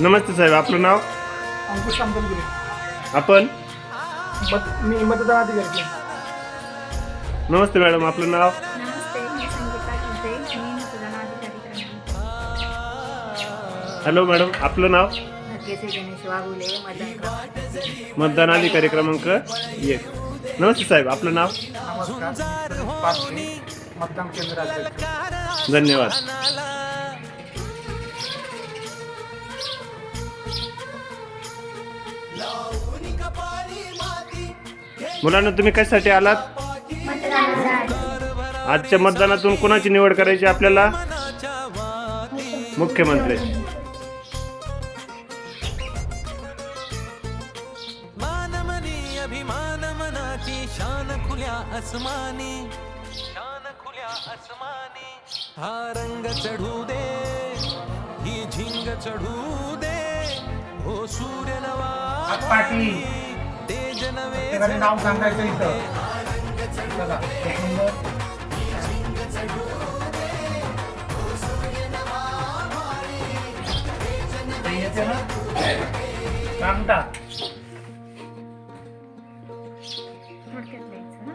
नमस्ते साहेब, आपलं नाव? अंकुश अंबलगिरी. आपण? मी मतदान अधिकारी. नमस्ते मॅडम, आपलं नाव? नमस्ते, मी संगीता कुलते, मी मतदान अधिकारी क्रमांक. हॅलो मॅडम, आपलं नाव? नरकेचे गणेश वाघुले, मतदान क्रमांक. मतदान अधिकारी क्रमांक 1. नमस्ते साहेब, आपलं नाव? नमस्कार, पाचवी मतदान केंद्र अध्यक्ष. धन्यवाद. मुलांना, तुम्ही कशासाठी आलात? आजच्या मतदानातून कोणाची निवड करायची आपल्याला? मुख्यमंत्र्याची. अभिमान मनाची शान खुल्या आसमानी, हा रंग चढू दे, ही झिंग चढू दे, हो सूर्य नवा पाटील तेज नवे नाव सांगायचं इथं. बघा, एक नंबर. येते ना? सांगता. थोडक्यात द्यायचं ना.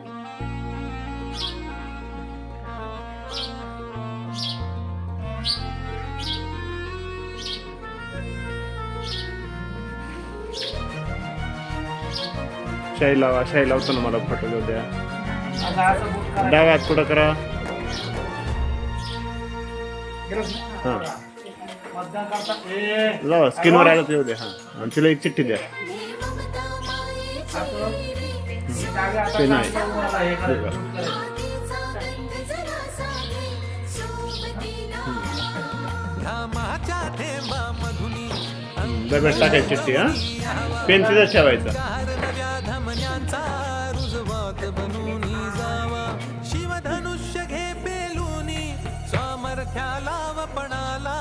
शाई लावा, शाई लावताना मला फोटो घेऊ द्या. आता असं बोट करा. डाव्या हात पुढं करा. गेलंच ना? हां, मतदान करता. लावा, स्क्रीनवर आलं येऊ द्या. हां, आणि तिला एक चिठ्ठी द्या. ते नाही. ठीक आहे. घामाच्या थेंबामधुनी डब्यात टाकायची चिठ्ठी. हां, पेन तिथंच ठेवायचा. नव्या धमन्यांचा रुजवत बनूनी जावा, शिवधनुष्य घे पेलूनी, सामर्थ्याला वपणाला,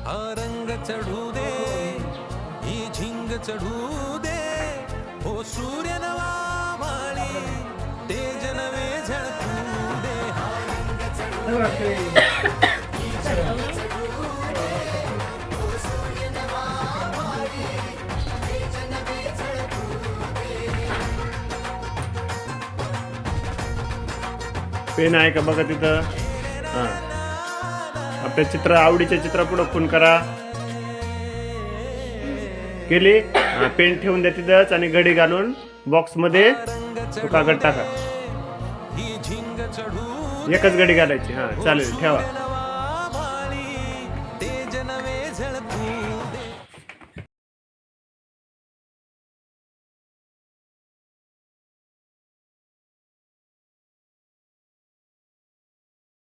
हा रंग चढू दे, ही झिंग चढू दे, हो सूर्य नवा माळी, तेज नवे झळकू दे, हा रंग चढू दे. पेन आहे का बघा तिथं. हां, आपल्या चित्र, आवडीच्या चित्र पुढं खून करा. केली? हां, पेन ठेवून द्या तिथंच आणि घडी घालून बॉक्समध्ये तो कागद टाका. एकच घडी घालायची. हां, चालेल, ठेवा.